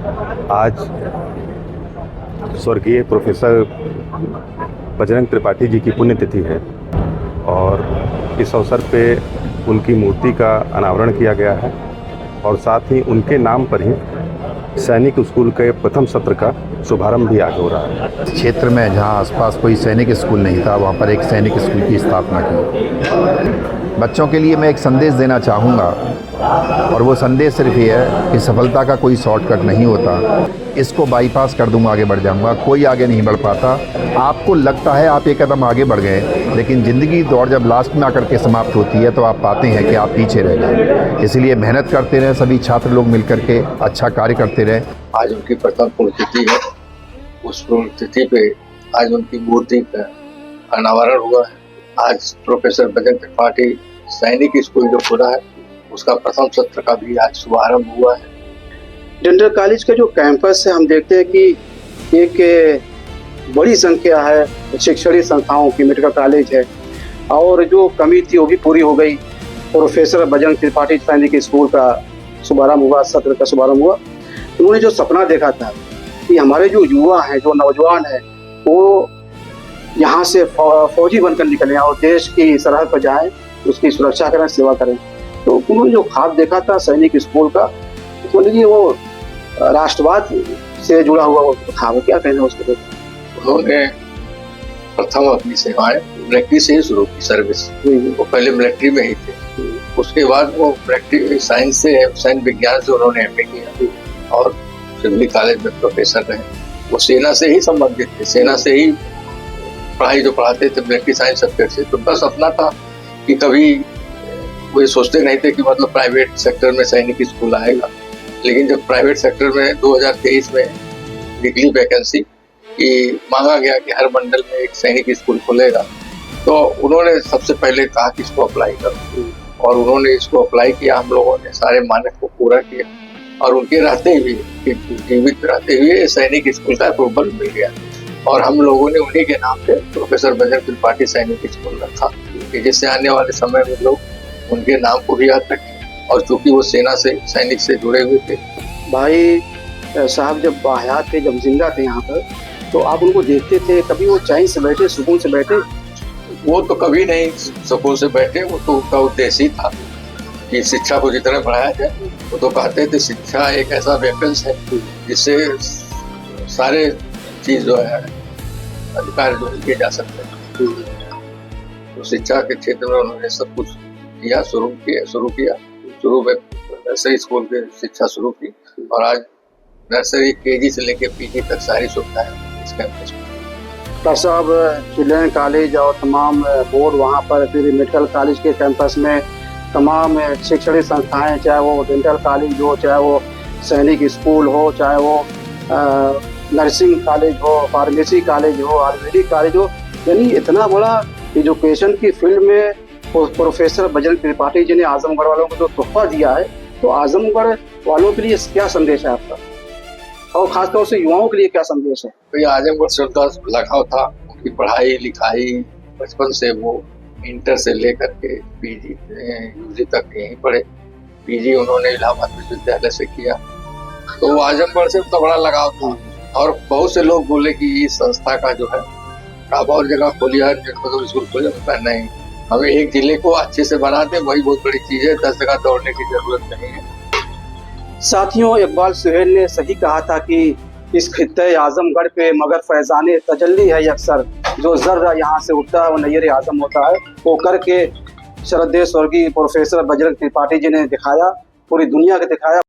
आज स्वर्गीय प्रोफेसर बजरंग त्रिपाठी जी की पुण्यतिथि है और इस अवसर पे उनकी मूर्ति का अनावरण किया गया है और साथ ही उनके नाम पर ही सैनिक स्कूल के प्रथम सत्र का शुभारंभ भी आज हो रहा है। क्षेत्र में जहां आसपास कोई सैनिक स्कूल नहीं था, वहां पर एक सैनिक स्कूल की स्थापना की। बच्चों के लिए मैं एक संदेश देना चाहूँगा और वो संदेश सिर्फ ये है कि सफलता का कोई शॉर्टकट नहीं होता। इसको बाईपास कर दूंगा, आगे बढ़ जाऊंगा, कोई आगे नहीं बढ़ पाता। आपको लगता है आप एक कदम आगे बढ़ गए, लेकिन ज़िंदगी दौड़ जब लास्ट में आकर के समाप्त होती है तो आप पाते हैं कि आप पीछे रह गए। इसलिए मेहनत करते रहें, सभी छात्र लोग मिल करके अच्छा कार्य करते रहें। आज उनकी प्रथम पुण्यतिथि है। उस पुण्यतिथि पे आज उनकी मूर्ति का अनावरण हुआ है। आज प्रोफेसर बजरंग त्रिपाठी सैनिक स्कूल जो खुला है उसका प्रथम सत्र का भी आज शुभारंभ हुआ है। डेंटल कॉलेज का जो कैंपस है, हम देखते हैं कि एक बड़ी संख्या है शैक्षणिक संस्थाओं की। मेडिकल कॉलेज है और जो कमी थी वो भी पूरी हो गई। प्रोफेसर बजरंग त्रिपाठी सैनिक स्कूल का शुभारंभ हुआ, सत्र का शुभारंभ हुआ। उन्होंने जो सपना देखा था कि हमारे जो युवा हैं, जो नौजवान हैं, वो यहाँ से फौजी बनकर निकलें और देश की सरहद पर जाएं, उसकी सुरक्षा करें, सेवा करें। तो उन्होंने जो ख्वाब देखा था सैनिक स्कूल का, तो लीजिए वो राष्ट्रवाद से जुड़ा हुआ वो ख्वाब। क्या कहना है उसके? उन्होंने प्रथम अपनी सेवाएं मिलिट्री से ही शुरू की सर्विस। वो पहले मिलिट्री में ही थे, उसके बाद वो मिलिट्री साइंस से, सैन्य विज्ञान से उन्होंने एमए किया और सिविल कॉलेज में प्रोफेसर रहे। वो सेना से ही संबंधित थे, सेना से ही पढ़ाई जो पढ़ाते थे मिलिट्री साइंस सब्जेक्ट से। तो उनका सपना था कि कभी वो ये सोचते नहीं थे कि मतलब प्राइवेट सेक्टर में सैनिक स्कूल आएगा। लेकिन जब प्राइवेट सेक्टर में 2023 में निकली वैकेंसी कि मांगा गया कि हर मंडल में एक सैनिक स्कूल खुलेगा, तो उन्होंने सबसे पहले कहा कि इसको अप्लाई करो और उन्होंने इसको अप्लाई किया। हम लोगों ने सारे मानक को पूरा किया और उनके रहते हुए, जीवित रहते हुए सैनिक स्कूल का अप्रूवल मिल गया और हम लोगों ने उन्हीं के नाम पे प्रोफेसर बजरंग त्रिपाठी सैनिक स्कूल रखा कि जिससे आने वाले समय में लोग उनके नाम को भी याद रखें। और चूंकि वो सेना से, सैनिक से जुड़े हुए थे। भाई साहब जब हयात थे, जब जिंदा थे यहाँ पर, तो आप उनको देखते थे? कभी वो चैन से बैठे, सुकून से बैठे? वो तो कभी नहीं सुकून से बैठे। वो तो उनका उद्देश्य ही था कि शिक्षा को जितना बढ़ाया जाए। वो तो कहते थे शिक्षा एक ऐसा वेपन्स है जिससे सारे चीज जो है अधिकार जो किए जा सकते हैं। तो शिक्षा के क्षेत्र में उन्होंने सब कुछ किया, शुरू शुरू में नर्सरी स्कूल की शिक्षा शुरू की और आज नर्सरी केजी से लेकर पीजी तक सारी सुविधाएं इस कैंपस में। डॉक्टर साहब, चिल्ड्रन कॉलेज और तमाम बोर्ड वहाँ पर, फिर मेडिकल कॉलेज के कैंपस में तमाम शैक्षणिक संस्थाएं, चाहे वो डेंटल कॉलेज हो, चाहे वो सैनिक स्कूल हो, चाहे वो नर्सिंग कॉलेज हो, फार्मेसी कॉलेज हो, आयुर्वेदिक कॉलेज हो, यानी इतना बड़ा एजुकेशन की फील्ड में प्रोफेसर बजरंग त्रिपाठी जी ने आजमगढ़ वालों को जो तोहफा दिया है, तो आजमगढ़ वालों के लिए क्या संदेश है आपका और खासतौर से युवाओं के लिए क्या संदेश है? तो ये आजमगढ़ से उनका लगाव था। उनकी पढ़ाई लिखाई बचपन से वो इंटर से लेकर के पीजी यूजी तक यहीं पढ़े। पीजी उन्होंने इलाहाबाद विश्वविद्यालय से किया। तो वो आजमगढ़ से तो बड़ा लगाव था और बहुत से लोग बोले कि इस संस्था का जो है आप और जगह खोलिए, जनपद स्कूल खोलिए। नहीं, हमें एक जिले को अच्छे से बनाते, वही बहुत बड़ी चीज है। 10 जगह दौड़ने की जरूरत नहीं है। साथियों, इकबाल सुहेल ने सही कहा था कि इस खित्ते आजमगढ़ पे मगर फैजाने तजल्ली है अक्सर, जो जर्रा यहाँ से उठता है वो नैयर आजम होता है। वो करके श्रद्धेय स्वर्गीय प्रोफेसर बजरंग त्रिपाठी जी ने दिखाया, पूरी दुनिया को दिखाया।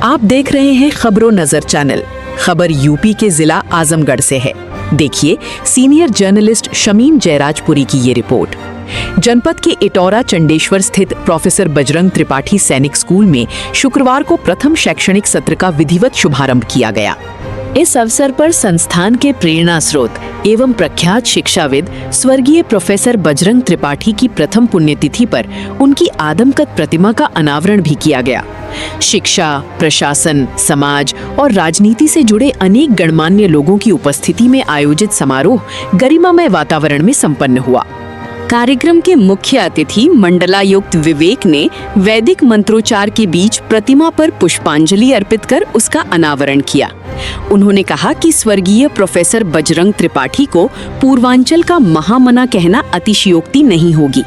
आप देख रहे हैं खबरों नजर चैनल। खबर यूपी के जिला आजमगढ़ से है। देखिए सीनियर जर्नलिस्ट शमीम जयराजपुरी की ये रिपोर्ट। जनपद के इटौरा चंडेश्वर स्थित प्रोफेसर बजरंग त्रिपाठी सैनिक स्कूल में शुक्रवार को प्रथम शैक्षणिक सत्र का विधिवत शुभारंभ किया गया। इस अवसर पर संस्थान के प्रेरणा स्रोत एवं प्रख्यात शिक्षाविद स्वर्गीय प्रोफेसर बजरंग त्रिपाठी की प्रथम पुण्यतिथि पर उनकी आदमकद प्रतिमा का अनावरण भी किया गया। शिक्षा, प्रशासन, समाज और राजनीति से जुड़े अनेक गणमान्य लोगों की उपस्थिति में आयोजित समारोह गरिमामय वातावरण में संपन्न हुआ। कार्यक्रम के मुख्य अतिथि मंडलायुक्त विवेक ने वैदिक मंत्रोच्चार के बीच प्रतिमा पर पुष्पांजलि अर्पित कर उसका अनावरण किया। उन्होंने कहा कि स्वर्गीय प्रोफेसर बजरंग त्रिपाठी को पूर्वांचल का महामना कहना अतिशयोक्ति नहीं होगी।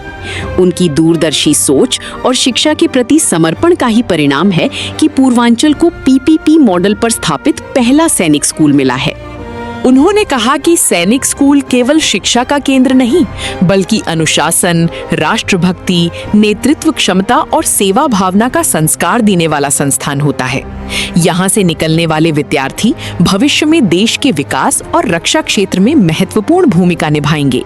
उनकी दूरदर्शी सोच और शिक्षा के प्रति समर्पण का ही परिणाम है कि पूर्वांचल को पीपीपी मॉडल पर स्थापित पहला सैनिक स्कूल मिला है। उन्होंने कहा कि सैनिक स्कूल केवल शिक्षा का केंद्र नहीं, बल्कि अनुशासन, राष्ट्रभक्ति, नेतृत्व क्षमता और सेवा भावना का संस्कार देने वाला संस्थान होता है। यहाँ से निकलने वाले विद्यार्थी भविष्य में देश के विकास और रक्षा क्षेत्र में महत्वपूर्ण भूमिका निभाएंगे।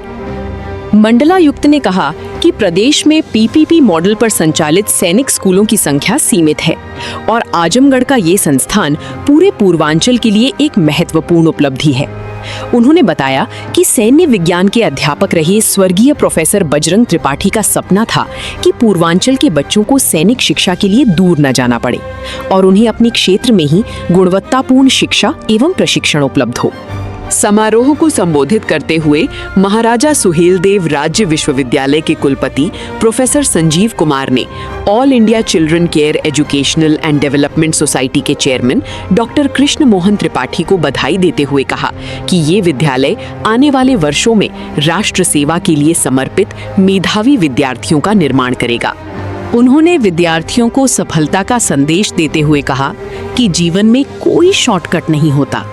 मंडलायुक्त ने कहा कि प्रदेश में पीपीपी मॉडल पर संचालित सैनिक स्कूलों की संख्या सीमित है और आजमगढ़ का ये संस्थान पूरे पूर्वांचल के लिए एक महत्वपूर्ण उपलब्धि है। उन्होंने बताया कि सैन्य विज्ञान के अध्यापक रहे स्वर्गीय प्रोफेसर बजरंग त्रिपाठी का सपना था कि पूर्वांचल के बच्चों को सैनिक शिक्षा के लिए दूर न जाना पड़े और उन्हें अपने क्षेत्र में ही गुणवत्तापूर्ण शिक्षा एवं प्रशिक्षण उपलब्ध हो। समारोह को संबोधित करते हुए महाराजा सुहेलदेव राज्य विश्वविद्यालय के कुलपति प्रोफेसर संजीव कुमार ने all India children care educational and development society के चेयरमैन डॉक्टर कृष्ण मोहन त्रिपाठी को बधाई देते हुए कहा कि ये विद्यालय आने वाले वर्षों में राष्ट्र सेवा के लिए समर्पित मेधावी विद्यार्थियों का निर्माण करेगा। उन्होंने विद्यार्थियों को सफलता का संदेश देते हुए कहा कि जीवन में कोई शॉर्टकट नहीं होता।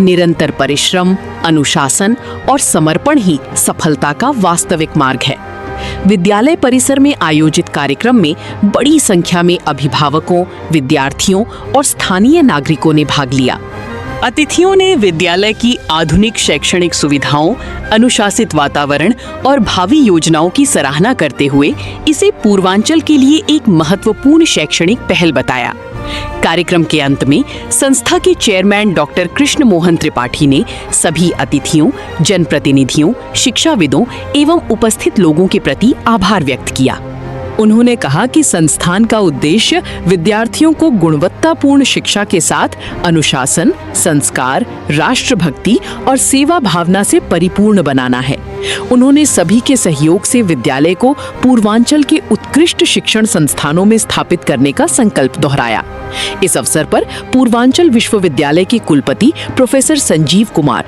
निरंतर परिश्रम, अनुशासन और समर्पण ही सफलता का वास्तविक मार्ग है। विद्यालय परिसर में आयोजित कार्यक्रम में बड़ी संख्या में अभिभावकों, विद्यार्थियों और स्थानीय नागरिकों ने भाग लिया। अतिथियों ने विद्यालय की आधुनिक शैक्षणिक सुविधाओं, अनुशासित वातावरण और भावी योजनाओं की सराहना करते हुए इसे पूर्वांचल के लिए एक महत्वपूर्ण शैक्षणिक पहल बताया। कार्यक्रम के अंत में संस्था के चेयरमैन डॉक्टर कृष्ण मोहन त्रिपाठी ने सभी अतिथियों, जनप्रतिनिधियों, शिक्षाविदों एवं उपस्थित लोगों के प्रति आभार व्यक्त किया। उन्होंने कहा कि संस्थान का उद्देश्य विद्यार्थियों को गुणवत्तापूर्ण शिक्षा के साथ अनुशासन, संस्कार, राष्ट्रभक्ति और सेवा भावना से परिपूर्ण बनाना है। उन्होंने सभी के सहयोग से विद्यालय को पूर्वांचल के उत्कृष्ट शिक्षण संस्थानों में स्थापित करने का संकल्प दोहराया। इस अवसर पर पूर्वांचल विश्वविद्यालय के कुलपति प्रोफेसर संजीव कुमार,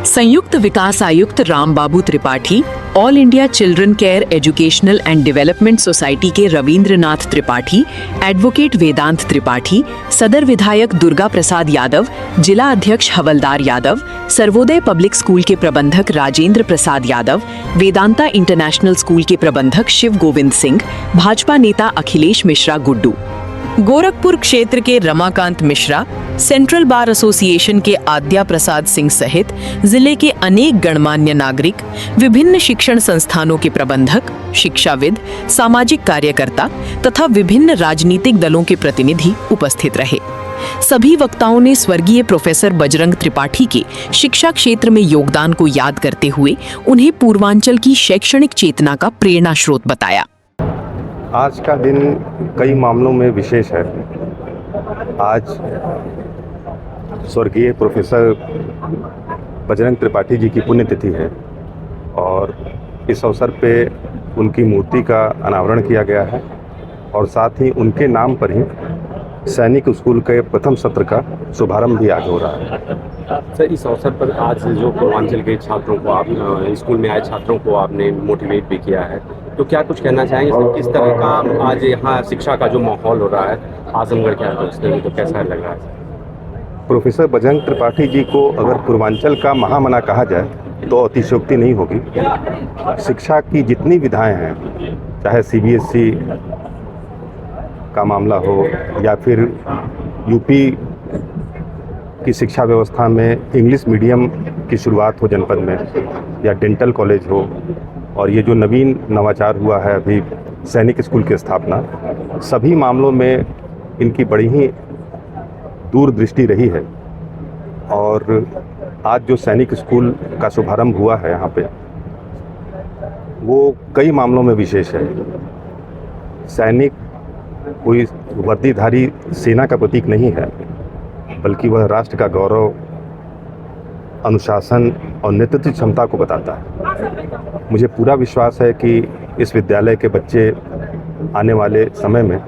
संयुक्त विकास आयुक्त Rambabu Tripathi, all India children care educational and development society के रविंद्रनाथ त्रिपाठी, एडवोकेट वेदांत त्रिपाठी, सदर विधायक दुर्गा प्रसाद यादव, जिला अध्यक्ष हवलदार यादव, सर्वोदय पब्लिक स्कूल के प्रबंधक राजेंद्र प्रसाद यादव, वेदांता इंटरनेशनल स्कूल के प्रबंधक शिव गोविंद सिंह, भाजपा नेता अखिलेश मिश्रा गुड्डू, गोरखपुर क्षेत्र के Ramakant Mishra, central bar association के आद्या प्रसाद सिंह सहित जिले के अनेक गणमान्य नागरिक, विभिन्न शिक्षण संस्थानों के प्रबंधक, शिक्षाविद, सामाजिक कार्यकर्ता तथा विभिन्न राजनीतिक दलों के प्रतिनिधि उपस्थित रहे। सभी वक्ताओं ने स्वर्गीय प्रोफेसर बजरंग त्रिपाठी के शिक्षा क्षेत्र में योगदान को याद करते हुए उन्हें पूर्वांचल की शैक्षणिक चेतना का प्रेरणा स्रोत बताया। आज का दिन कई मामलों में विशेष है। आज स्वर्गीय प्रोफेसर बजरंग त्रिपाठी जी की पुण्यतिथि है और इस अवसर पे उनकी मूर्ति का अनावरण किया गया है और साथ ही उनके नाम पर ही सैनिक स्कूल के प्रथम सत्र का शुभारंभ भी आज हो रहा है। सर, इस अवसर पर आज जो पूर्वांचल के छात्रों को आप स्कूल में आए छात्रों को आपने मोटिवेट भी किया है, तो क्या कुछ कहना चाहेंगे सर? किस तरह का आज यहाँ शिक्षा का जो माहौल हो रहा है आजमगढ़ के अंदर, तो कैसा लग रहा है? प्रोफेसर बजरंग त्रिपाठी जी को अगर पूर्वांचल का महामना कहा जाए तो अतिशयोक्ति नहीं होगी। शिक्षा की जितनी विधाएं हैं, चाहे सीबीएसई का मामला हो या फिर यूपी की शिक्षा व्यवस्था में इंग्लिश मीडियम की शुरुआत हो जनपद में, या डेंटल कॉलेज हो, और ये जो नवीन नवाचार हुआ है अभी सैनिक स्कूल की स्थापना, सभी मामलों में इनकी बड़ी ही दूरदृष्टि रही है। और आज जो सैनिक स्कूल का शुभारंभ हुआ है यहाँ पे, वो कई मामलों में विशेष है। सैनिक कोई वर्दीधारी सेना का प्रतीक नहीं है, बल्कि वह राष्ट्र का गौरव, अनुशासन और नेतृत्व क्षमता को बताता है। मुझे पूरा विश्वास है कि इस विद्यालय के बच्चे आने वाले समय में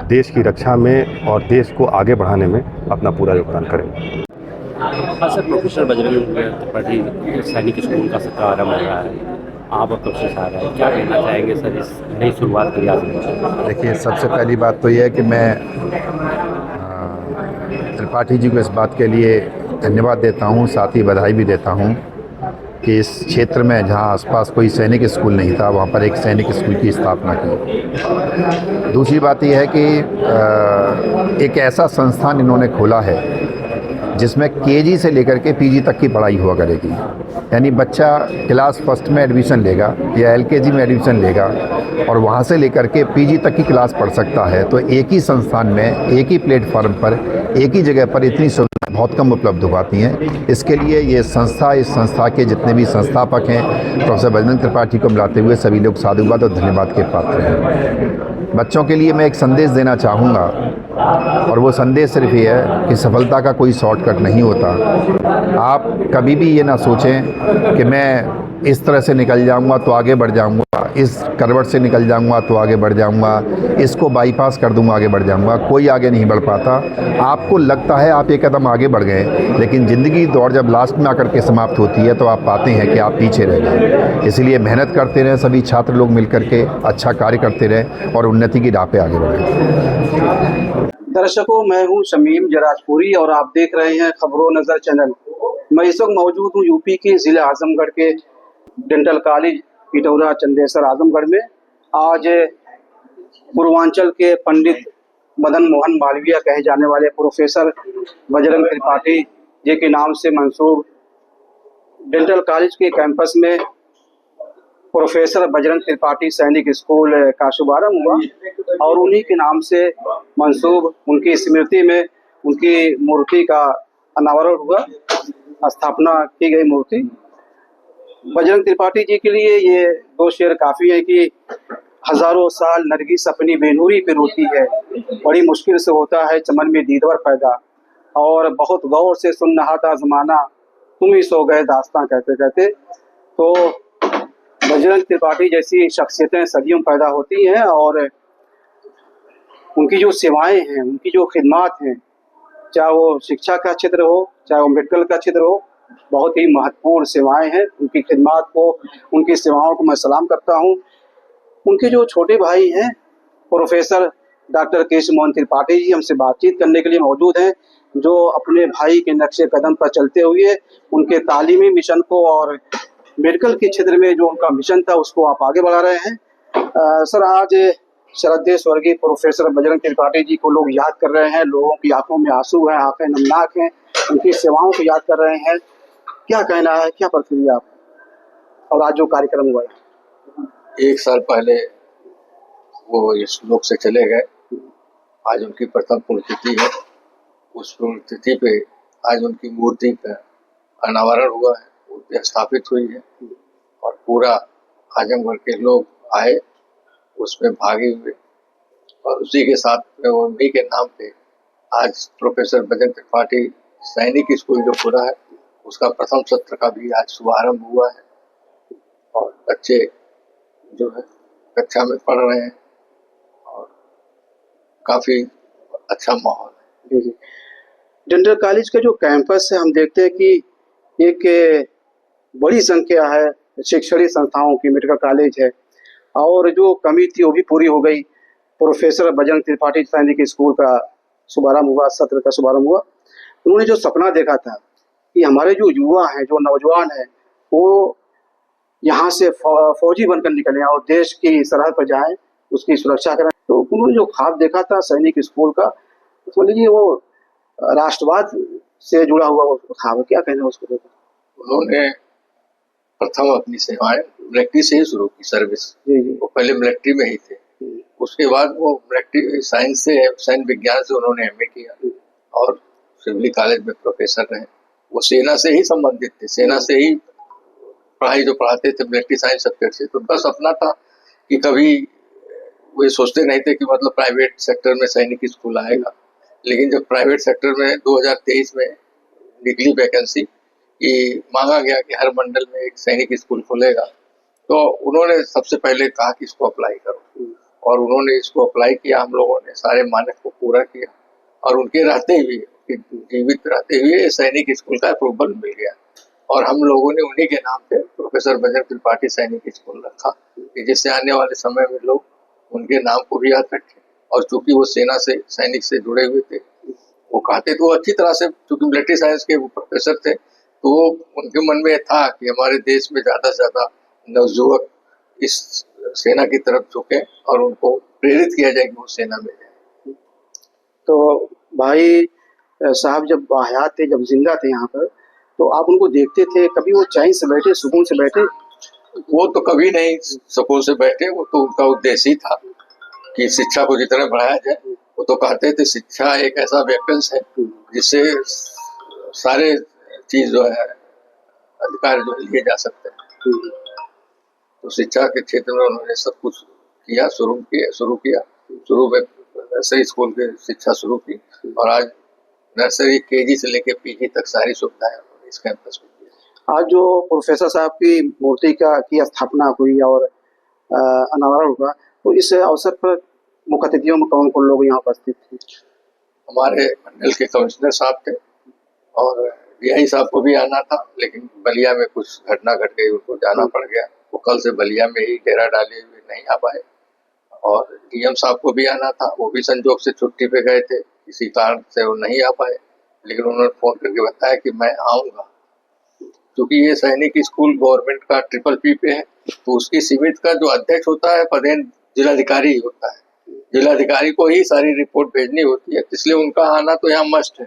देश की रक्षा में और देश को आगे बढ़ाने में अपना पूरा योगदान करेंगे। हाँ सर, प्रोफेसर बजरंग त्रिपाठी सैनिक स्कूल का सत्र आरम्भ हो रहा है, आप और प्रोफेसर आ रहे हैं, क्या कहना चाहेंगे सर इस नई शुरुआत के लिए? देखिए, सबसे पहली बात तो यह है कि मैं त्रिपाठी जी को इस बात के लिए धन्यवाद देता हूँ, साथ ही बधाई भी देता हूँ कि इस क्षेत्र में जहाँ आसपास कोई सैनिक स्कूल नहीं था वहाँ पर एक सैनिक स्कूल की स्थापना की। दूसरी बात यह है कि एक ऐसा संस्थान इन्होंने खोला है जिसमें केजी से लेकर के पीजी तक की पढ़ाई हुआ करेगी। यानी बच्चा क्लास फर्स्ट में एडमिशन लेगा या एलकेजी में एडमिशन लेगा और वहाँ से लेकर के पीजी तक की क्लास पढ़ सकता है। तो एक ही संस्थान में, एक ही प्लेटफॉर्म पर, एक ही जगह पर इतनी सुविधाएं बहुत कम उपलब्ध हो पाती हैं। इसके लिए ये संस्था, इस संस्था के जितने भी संस्थापक हैं, प्रोफेसर बजरंग त्रिपाठी को मिलाते हुए सभी लोग साधुवाद और धन्यवाद के पात्र हैं। बच्चों के लिए मैं एक संदेश देना चाहूँगा और वो संदेश सिर्फ ये है कि सफलता का कोई शॉर्टकट नहीं होता। आप कभी भी ये ना सोचें कि मैं इस तरह से निकल जाऊंगा तो आगे बढ़ जाऊंगा, इस करवट से निकल जाऊंगा तो आगे बढ़ जाऊंगा, इसको बाईपास कर दूंगा आगे बढ़ जाऊंगा। कोई आगे नहीं बढ़ पाता। आपको लगता है आप एक कदम आगे बढ़ गए, लेकिन ज़िंदगी दौड़ जब लास्ट में आकर के समाप्त होती है तो आप पाते हैं कि आप पीछे रह गए। इसलिए मेहनत करते रहें, सभी छात्र लोग मिल करके अच्छा कार्य करते रहें और उन्नति की राह पे आगे बढ़ें। दर्शकों, मैं हूं शमीम जराजपुरी और आप देख रहे हैं खबरों नजर चैनल। मैं इस वक्त मौजूद हूं यूपी के जिला आजमगढ़ के डेंटल कॉलेज पिटौरा चंदेसर आजमगढ़ में। आज पूर्वांचल के पंडित मदन मोहन मालवीय कहे जाने वाले प्रोफेसर बजरंग त्रिपाठी जी के नाम से मंसूब डेंटल कॉलेज के कैंपस में प्रोफेसर बजरंग त्रिपाठी सैनिक स्कूल का शुभारंभ हुआ और उन्हीं के नाम से मंसूब उनकी स्मृति में उनकी मूर्ति का अनावरण हुआ, स्थापना की गई मूर्ति। बजरंग त्रिपाठी जी के लिए ये दो शेर काफ़ी है कि हजारों साल नरगिस अपनी बेनूरी पे रोती है, बड़ी मुश्किल से होता है चमन में दीदवर पैदा, और बहुत गौर से सुन रहा था जमाना, तुम ही सो गए दास्तां कहते कहते। तो बजरंग त्रिपाठी जैसी शख्सियतें सदियों पैदा होती हैं और उनकी जो सेवाएं हैं, उनकी जो खिदमात हैं, चाहे वो शिक्षा का क्षेत्र हो, चाहे वो मेडिकल का क्षेत्र हो, बहुत ही महत्वपूर्ण सेवाएं हैं। उनकी खिदमात को, उनकी सेवाओं को मैं सलाम करता हूं। उनके जो छोटे भाई हैं प्रोफेसर डॉक्टर केशव मोहन त्रिपाठी जी हमसे बातचीत करने के लिए मौजूद हैं, जो अपने भाई के नक्शे कदम पर चलते हुए उनके तालीमी मिशन को और मेडिकल के क्षेत्र में जो उनका मिशन था उसको आप आगे बढ़ा रहे हैं। सर, आज श्रद्धेय स्वर्गीय प्रोफेसर बजरंग त्रिपाठी जी को लोग याद कर रहे हैं, लोगों की आंखों में आंसू हैं, आंखें नमनाक हैं, उनकी सेवाओं को याद कर रहे हैं। क्या कहना है, क्या प्रतिक्रिया आप? और आज जो कार्यक्रम हुआ है, 1 साल पहले वो इस लोक से चले गए, आज उनकी प्रथम पुण्यतिथि है। उस पुण्यतिथि पे आज उनकी मूर्ति का अनावरण हुआ है, मूर्ति स्थापित हुई है और पूरा आजमगढ़ के लोग आए, उसमें भागी हुए और उसी के साथ में उन्हीं के नाम पे आज प्रोफेसर बजरंग त्रिपाठी सैनिक स्कूल जो खुला है उसका प्रथम सत्र का भी आज शुभारंभ हुआ है और बच्चे जो है कक्षा में पढ़ रहे हैं और काफी अच्छा माहौल है। जी। डेंटल कॉलेज का जो कैंपस है, हम देखते हैं कि एक बड़ी संख्या है शैक्षणिक संस्थाओं की, मेडिकल कॉलेज है और जो कमी थी वो भी पूरी हो गई। प्रोफेसर बजरंग त्रिपाठी सैनिक स्कूल का शुभारंभ हुआ, सत्र का शुभारंभ हुआ। उन्होंने जो सपना देखा था कि हमारे जो युवा हैं, जो नौजवान हैं, वो यहाँ से फौजी बनकर निकलें और देश की सरहद पर जाएं, उसकी सुरक्षा करें। तो उन्होंने जो ख्वाब देखा था सैनिक स्कूल का, समझ लीजिए वो राष्ट्रवाद से जुड़ा हुआ वो ख्वाब, क्या कहना है उसको देखा? उन्होंने प्रथम अपनी सेवाएं मिलिट्री से ही शुरू की सर्विस। वो पहले मिलिट्री में ही थे, उसके बाद वो मिलिट्री साइंस से, सैन्य विज्ञान से उन्होंने एमए किया और सिविल कॉलेज में प्रोफेसर रहे। वो सेना से ही संबंधित थे, सेना से ही पढ़ाई जो पढ़ाते थे मिलिट्री साइंस सब्जेक्ट से। तो उनका सपना था कि कभी वो सोचते नहीं थे कि मतलब प्राइवेट सेक्टर में सैनिक स्कूल आएगा, लेकिन जब प्राइवेट सेक्टर में 2023 में निकली वैकेंसी कि मांगा गया कि हर मंडल में एक सैनिक स्कूल खुलेगा, तो उन्होंने सबसे पहले कहा कि इसको अप्लाई करो, और उन्होंने इसको अप्लाई किया। हम लोगों ने सारे मानक को पूरा किया, और उनके रहते हुए, जीवित रहते हुए सैनिक स्कूल का अप्रूवल मिल गया, और हम लोगों ने उन्हीं के नाम पे प्रोफेसर बजरंग त्रिपाठी सैनिक स्कूल रखा, कि जिससे आने वाले समय में लोग उनके नाम को भी याद रखें। और चूंकि वो सेना से, सैनिक से जुड़े हुए थे, वो कहते तो अच्छी तरह से, चूंकि मिलिट्री साइंस के वो प्रोफेसर थे, तो वो उनके मन में था कि हमारे देश में ज्यादा से ज्यादा नवयुवक इस सेना की तरफ झुके और उनको प्रेरित किया जाए कि वो सेना में जाए। तो भाई साहब जब हयात थे, जब जिंदा थे यहाँ पर, तो आप उनको देखते थे, कभी वो चैन से बैठे, सुकून से बैठे? वो तो कभी नहीं सुकून से बैठे, वो तो उनका उद्देश्य ही था कि शिक्षा को जितना बढ़ाया जाए। वो तो कहते थे शिक्षा एक ऐसा वेपन्स है जिससे सारे चीज जो है, अधिकार जो लिए जा सकते हैं। तो शिक्षा के क्षेत्र में उन्होंने सब कुछ किया, शुरू में नर्सरी स्कूल की शिक्षा शुरू की, और आज नर्सरी केजी से लेकर पीजी तक सारी सुविधाएं उन्होंने इस कैंपस में दी। आज जो प्रोफेसर साहब की मूर्ति की स्थापना हुई और अनावरण हुआ, तो इस अवसर पर मुख्य अतिथियों में कौन कौन लोग यहाँ उपस्थित थे? हमारे मंडल के कमिश्नर साहब थे, और डीआई साहब को भी आना था, लेकिन बलिया में कुछ घटना घट गई, उनको जाना पड़ गया। वो कल से बलिया में ही डेरा डाले हुए नहीं आ पाए। और डीएम साहब को भी आना था, वो भी संजोग से छुट्टी पे गए थे, किसी कारण से वो नहीं आ पाए, लेकिन उन्होंने फोन करके बताया कि मैं आऊंगा। क्योंकि ये सैनिक स्कूल गवर्नमेंट का PPP पे है, तो उसकी सीमित का जो अध्यक्ष होता है, पदेन जिलाधिकारी होता है। जिलाधिकारी को ही सारी रिपोर्ट भेजनी होती है, इसलिए उनका आना तो यहाँ मस्ट है।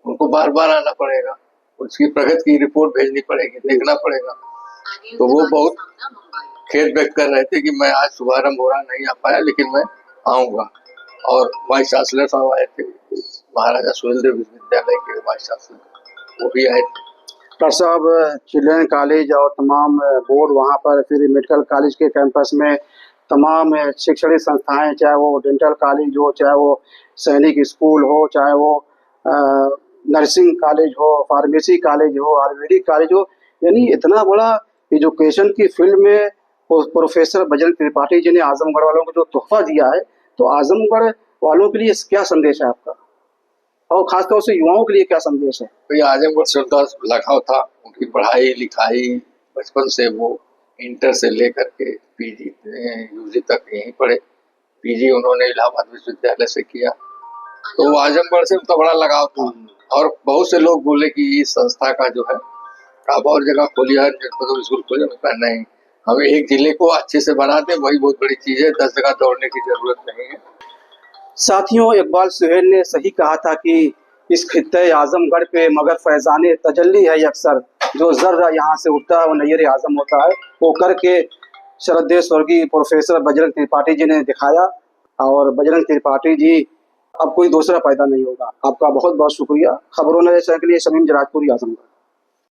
उनको बार बार आना पड़ेगा, उसकी प्रगति की रिपोर्ट भेजनी पड़ेगी, देखना पड़ेगा। तो वो बहुत खेद व्यक्त कर रहे थे कि मैं आज शुभारंभ हो रहा नहीं आ पाया, लेकिन मैं आऊंगा। और वाइस चांसलर साहब आए थे, महाराजा सुहेलदेव विश्वविद्यालय के वाइस चांसलर, वो भी आए थे। डॉक्टर साहब, चिल्ड्रन कॉलेज और तमाम बोर्ड वहाँ पर, फिर मेडिकल कॉलेज के कैंपस में तमाम शैक्षणिक संस्थाएं, चाहे वो डेंटल कॉलेज हो, चाहे वो सैनिक स्कूल हो, चाहे वो नर्सिंग कॉलेज हो, फार्मेसी कॉलेज हो, आयुर्वेदिक कॉलेज हो, यानी इतना बड़ा एजुकेशन की फील्ड में प्रोफेसर बजरंग त्रिपाठी जी ने आजमगढ़ वालों को जो तोहफा दिया है, तो आजमगढ़ वालों के लिए क्या संदेश है आपका, और खासतौर से युवाओं के लिए क्या संदेश है? तो ये आजमगढ़ से उनका लगाव था, उनकी पढ़ाई लिखाई बचपन से वो इंटर से लेकर के पीजी यूजी तक यहीं पढ़े। पीजी उन्होंने इलाहाबाद विश्वविद्यालय से किया, तो वो आजमगढ़ से उनका बड़ा लगाव था। और बहुत से लोग बोले कि इस संस्था का जो है आप और जगह खोलिए, स्कूल खोलिए। नहीं, हमें एक जिले को अच्छे से बनाते, वही बहुत बड़ी चीज है, 10 जगह दौड़ने की जरूरत नहीं है। साथियों, इकबाल सुहेल ने सही कहा था कि इस खित्ते आजमगढ़ पे मगर फैजाने तजल्ली है अक्सर, जो जर्रा यहाँ से उठता है वो नैयर आजम होता है। वो करके श्रद्धेय स्वर्गीय प्रोफेसर बजरंग त्रिपाठी जी ने दिखाया, और बजरंग त्रिपाठी जी अब कोई दूसरा पैदा नहीं होगा। आपका बहुत बहुत शुक्रिया। खबरों ने के लिए शमीम जराजपुरी, आजमगढ़।